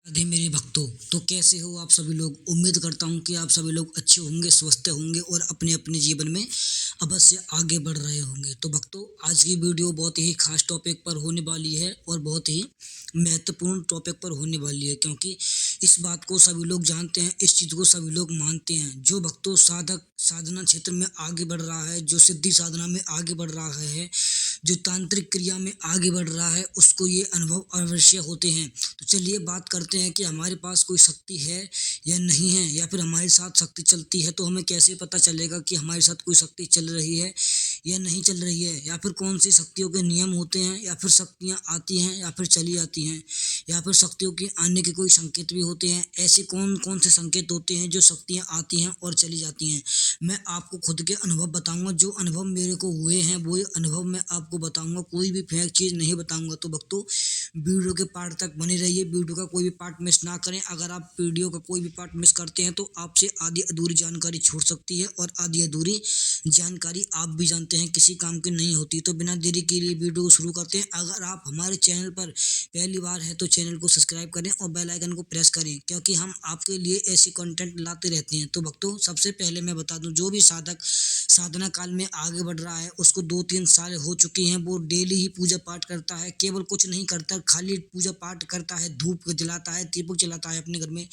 राधे मेरे भक्तों। तो कैसे हो आप सभी लोग। उम्मीद करता हूँ कि आप सभी लोग अच्छे होंगे, स्वस्थ होंगे और अपने अपने जीवन में अवश्य आगे बढ़ रहे होंगे। तो भक्तों, आज की वीडियो बहुत ही खास टॉपिक पर होने वाली है और बहुत ही महत्वपूर्ण टॉपिक पर होने वाली है, क्योंकि इस बात को सभी लोग जानते हैं, इस चीज को सभी लोग मानते हैं। जो भक्तों साधक साधना क्षेत्र में आगे बढ़ रहा है, जो सिद्धि साधना में आगे बढ़ रहा है, जो तांत्रिक क्रिया में आगे बढ़ रहा है, उसको ये अनुभव अवश्य होते हैं। तो चलिए बात करते हैं कि हमारे पास कोई शक्ति है या नहीं है, या फिर हमारे साथ शक्ति चलती है तो हमें कैसे पता चलेगा कि हमारे साथ कोई शक्ति चल रही है या नहीं चल रही है, या फिर कौन सी शक्तियों के नियम होते हैं, या फिर शक्तियां आती हैं या फिर चली आती हैं, या फिर शक्तियों के आने के कोई संकेत भी होते हैं। ऐसे कौन कौन से संकेत होते हैं जो शक्तियां आती हैं और चली जाती हैं। मैं आपको खुद के अनुभव बताऊंगा, जो अनुभव मेरे को हुए हैं वो अनुभव मैं आपको बताऊंगा, कोई भी फेक चीज नहीं बताऊंगा। तो भक्तों, वीडियो के पार्ट तक बने रहिए, वीडियो का कोई भी पार्ट मिस ना करें। अगर आप वीडियो का कोई भी पार्ट मिस करते हैं तो आपसे आधी अधूरी जानकारी छूट सकती है, और आधी अधूरी जानकारी आप भी जानते हैं किसी काम की नहीं होती। तो बिना देरी के लिए वीडियो को शुरू करते हैं। अगर आप हमारे चैनल पर पहली बार है तो चैनल को सब्सक्राइब करें और बेल आइकन को प्रेस करें, क्योंकि हम आपके लिए ऐसे कंटेंट लाते रहते हैं। तो भक्तों, सबसे पहले मैं बता दूं, जो भी साधक साधना काल में आगे बढ़ रहा है उसको 2-3 साल हो चुके हैं, वो डेली ही पूजा पाठ करता है, केवल कुछ नहीं करता, खाली पूजा पाठ करता है, धूप जलाता है, दीपक जलाता है अपने घर में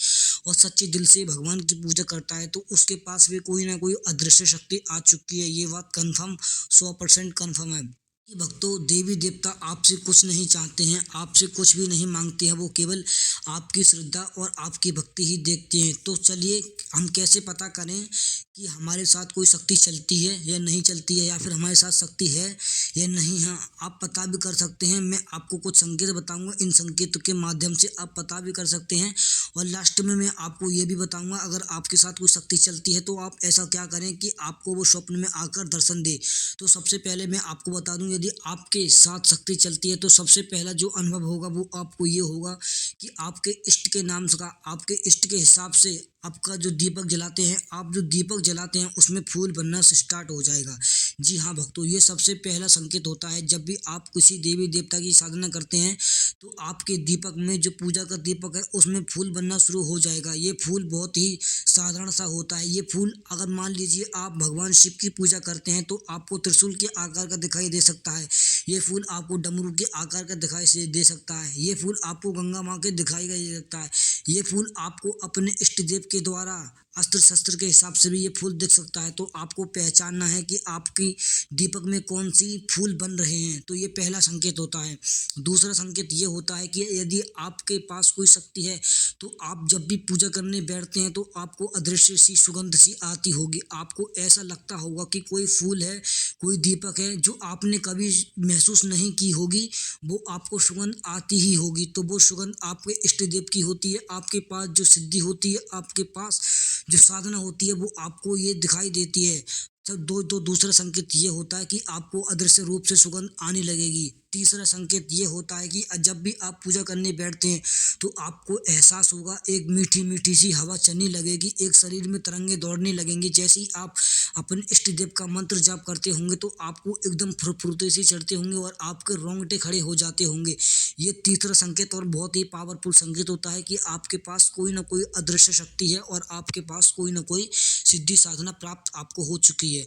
और सच्चे दिल से भगवान की पूजा करता है, तो उसके पास भी कोई ना कोई अदृश्य शक्ति आ चुकी है। ये बात कंफर्म, 100% कंफर्म है कि भक्तों, देवी देवता आपसे कुछ नहीं चाहते हैं, आपसे कुछ भी नहीं मांगते हैं, वो केवल आपकी श्रद्धा और आपकी भक्ति ही देखते हैं। तो चलिए हम कैसे पता करें कि हमारे साथ कोई शक्ति चलती है या नहीं चलती है, या फिर हमारे साथ शक्ति है या नहीं है। आप पता भी कर सकते हैं, मैं आपको कुछ संकेत बताऊंगा, इन संकेतों के माध्यम से आप पता भी कर सकते हैं। और लास्ट में मैं आपको ये भी बताऊंगा, अगर आपके साथ कोई शक्ति चलती है तो आप ऐसा क्या करें कि आपको वो स्वप्न में आकर दर्शन दे। तो सबसे पहले मैं आपको बता दूं, यदि आपके साथ शक्ति चलती है तो सबसे पहला जो अनुभव होगा वो आपको ये होगा कि आपके इष्ट के नाम का, आपके इष्ट के हिसाब से आपका जो दीपक जलाते हैं, आप जो दीपक जलाते हैं उसमें फूल बनना स्टार्ट हो जाएगा। जी हाँ भक्तों, ये सबसे पहला संकेत होता है। जब भी आप किसी देवी देवता की साधना करते हैं तो आपके दीपक में, जो पूजा का दीपक है, उसमें फूल बनना शुरू हो जाएगा। ये फूल बहुत ही साधारण सा होता है। ये फूल, अगर मान लीजिए आप भगवान शिव की पूजा करते हैं तो आपको त्रिशूल के आकार का दिखाई दे सकता है। ये फूल आपको डमरू के आकार का दिखाई से दे सकता है। ये फूल आपको गंगा माँ के दिखाई दे सकता है। ये फूल आपको अपने इष्ट देव के द्वारा अस्त्र शस्त्र के हिसाब से भी ये फूल दिख सकता है। तो आपको पहचानना है कि आपकी दीपक में कौन सी फूल बन रहे हैं। तो ये पहला संकेत होता है। दूसरा संकेत ये होता है कि यदि आपके पास कोई शक्ति है तो आप जब भी पूजा करने बैठते हैं तो आपको अदृश्य सी सुगंध सी आती होगी। आपको ऐसा लगता होगा कि कोई फूल है, कोई दीपक है जो आपने कभी महसूस नहीं की होगी, वो आपको सुगंध आती ही होगी। तो वो सुगंध आपके इष्ट देव की होती है। आपके पास जो सिद्धि होती है, आपके पास जो साधना होती है, वो आपको ये दिखाई देती है। तो दूसरा संकेत ये होता है कि आपको अदृश्य रूप से सुगंध आने लगेगी। तीसरा संकेत ये होता है कि जब भी आप पूजा करने बैठते हैं तो आपको एहसास होगा, एक मीठी मीठी सी हवा चलने लगेगी, एक शरीर में तरंगे दौड़ने लगेंगी। जैसे ही आप अपने इष्ट देव का मंत्र जाप करते होंगे तो आपको एकदम फुर्फुर्ते से चढ़ते होंगे और आपके रोंगटे खड़े हो जाते होंगे। ये तीसरा संकेत और बहुत ही पावरफुल संकेत होता है कि आपके पास कोई ना कोई अदृश्य शक्ति है और आपके पास कोई ना कोई सिद्धि साधना प्राप्त आपको हो चुकी है।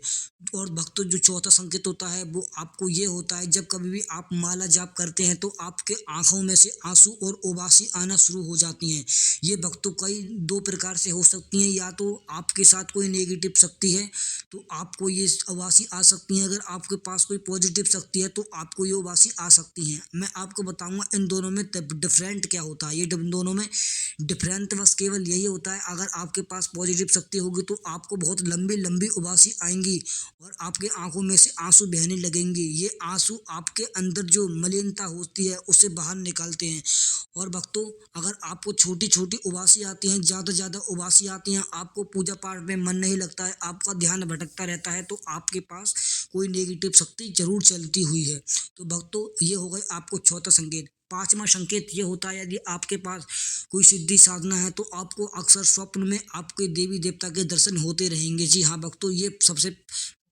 और भक्तों, जो चौथा संकेत होता है वो आपको ये होता है, जब कभी भी आप माला जाप करते हैं तो आपके आंखों में से आंसू और उबासी आना शुरू हो जाती हैं। ये भक्तों कई दो प्रकार से हो सकती हैं। या तो आपके साथ कोई नेगेटिव शक्ति है तो आपको ये उबासी आ सकती है, अगर आपके पास कोई पॉजिटिव शक्ति है तो आपको ये उबासी आ सकती है। मैं आपको बताऊंगा इन दोनों में डिफरेंट क्या होता है। ये दोनों में डिफरेंट बस केवल यही होता है, अगर आपके पास पॉजिटिव शक्ति होगी तो आपको बहुत लंबी लंबी उबासी आएंगी और आपके आंखों में से आंसू बहने लगेंगे। ये आंसू आपके अंदर जो मलिनता होती है उसे बाहर निकालते हैं। और भक्तों, अगर आपको छोटी छोटी उबासी आती हैं, ज़्यादा उबासी आती हैं, आपको पूजा पाठ में मन नहीं लगता है, आपका ध्यान भटकता रहता है, तो आपके पास कोई नेगेटिव शक्ति जरूर चलती हुई है। तो भक्तों, ये हो गए आपको चौथा संकेत। पांचवा संकेत ये होता है, यदि आपके पास कोई सिद्धि साधना है तो आपको अक्सर स्वप्न में आपके देवी देवता के दर्शन होते रहेंगे। जी हाँ भक्तों, ये सबसे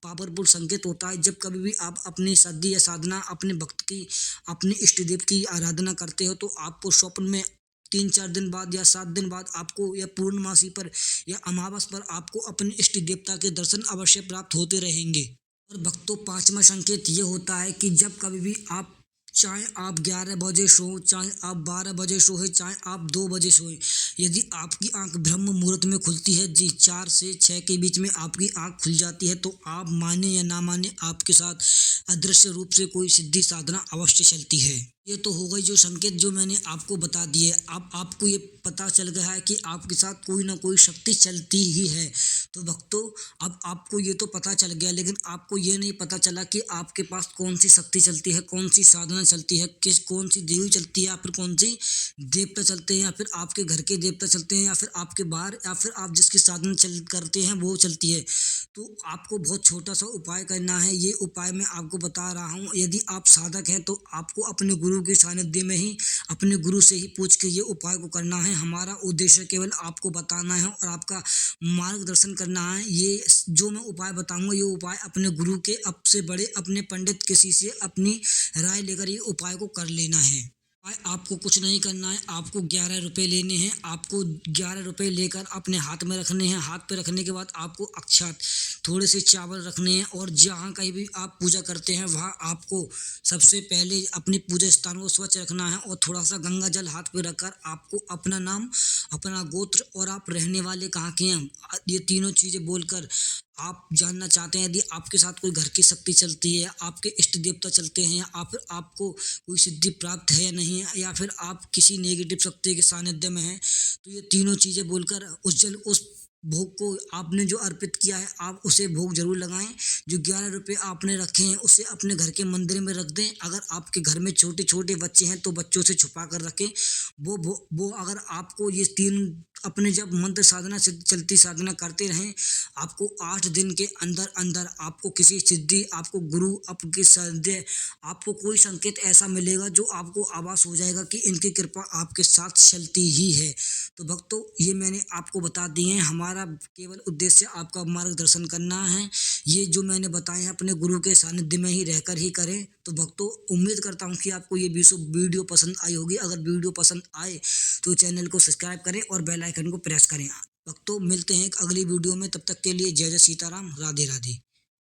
पावरफुल संकेत होता है। जब कभी भी आप अपनी सिद्धि या साधना, अपने भक्त की, अपने इष्ट देव की आराधना करते हो तो आपको स्वप्न में 3-4 दिन बाद या 7 दिन बाद आपको या पूर्णमासी पर या अमावस पर आपको अपने इष्ट देवता के दर्शन अवश्य प्राप्त होते रहेंगे। और भक्तों, 5वां संकेत ये होता है कि जब कभी भी आप, चाहे आप 11 बजे सोओ, चाहे आप 12 बजे सोए, चाहे आप 2 बजे सोए, यदि आपकी आंख ब्रह्म मुहूर्त में खुलती है, जी 4 से 6 के बीच में आपकी आंख खुल जाती है, तो आप माने या ना माने, आपके साथ अदृश्य रूप से कोई सिद्धि साधना अवश्य चलती है। ये तो हो गई जो संकेत जो मैंने आपको बता दिए। अब आपको ये पता चल गया है कि आपके साथ कोई ना कोई शक्ति चलती ही है। तो भक्तों, अब आपको ये तो पता चल गया, लेकिन आपको ये नहीं पता चला कि आपके पास कौन सी शक्ति चलती है, कौन सी साधना चलती है, कौन सी देवी चलती है, या फिर कौन सी देवता चलते हैं, या फिर आपके घर के देवता चलते हैं, या फिर आपके बाहर, या फिर आप जिसकी साधना करते हैं वो चलती है। तो आपको बहुत छोटा सा उपाय करना है। ये उपाय मैं आपको बता रहा हूँ। यदि आप साधक हैं तो आपको अपने गुरु के सानिध्य में ही, अपने गुरु से ही पूछ के ये उपाय को करना है। हमारा उद्देश्य केवल आपको बताना है और आपका मार्गदर्शन करना है। ये जो मैं उपाय बताऊंगा, ये उपाय अपने गुरु के, अब से बड़े अपने पंडित किसी से अपनी राय लेकर ये उपाय को कर लेना है। आपको कुछ नहीं करना है। आपको 11 रुपए लेने हैं। आपको 11 रुपए लेकर अपने हाथ में रखने हैं। हाथ पे रखने के बाद आपको अक्षत, थोड़े से चावल रखने हैं, और जहाँ कहीं भी आप पूजा करते हैं वहाँ आपको सबसे पहले अपने पूजा स्थान को स्वच्छ रखना है, और थोड़ा सा गंगा जल हाथ पे रखकर आपको अपना नाम, अपना गोत्र और आप रहने वाले कहाँ के हैं, ये तीनों चीज़ें बोलकर आप जानना चाहते हैं। यदि आपके साथ कोई घर की शक्ति चलती है, आपके इष्ट देवता चलते हैं, या फिर आपको कोई सिद्धि प्राप्त है या नहीं है, या फिर आप किसी नेगेटिव शक्ति के सानिध्य में हैं, तो ये तीनों चीज़ें बोलकर उस भोग को आपने जो अर्पित किया है, आप उसे भोग जरूर लगाएं। जो 11 रुपये आपने रखे हैं उसे अपने घर के मंदिर में रख दें। अगर आपके घर में छोटे छोटे बच्चे हैं तो बच्चों से छुपा कर रखें। वो अगर आपको ये 3 अपने जब मंत्र साधना से चलती साधना करते रहें, आपको 8 दिन के अंदर अंदर आपको किसी सिद्धि, आपको गुरु, आपके सदय, आपको कोई संकेत ऐसा मिलेगा जो आपको आभास हो जाएगा कि इनकी कृपा आपके साथ चलती ही है। तो भक्तों, ये मैंने आपको बता दिए हैं। हमारा केवल उद्देश्य आपका मार्गदर्शन करना है। ये जो मैंने बताए हैं अपने गुरु के सानिध्य में ही रहकर ही करें। तो भक्तों, उम्मीद करता हूँ कि आपको ये वीडियो पसंद आई होगी। अगर वीडियो पसंद आए तो चैनल को सब्सक्राइब करें और बेल आइकन को प्रेस करें। भक्तों, मिलते हैं एक अगली वीडियो में। तब तक के लिए जय जय सीताराम, राधे राधे।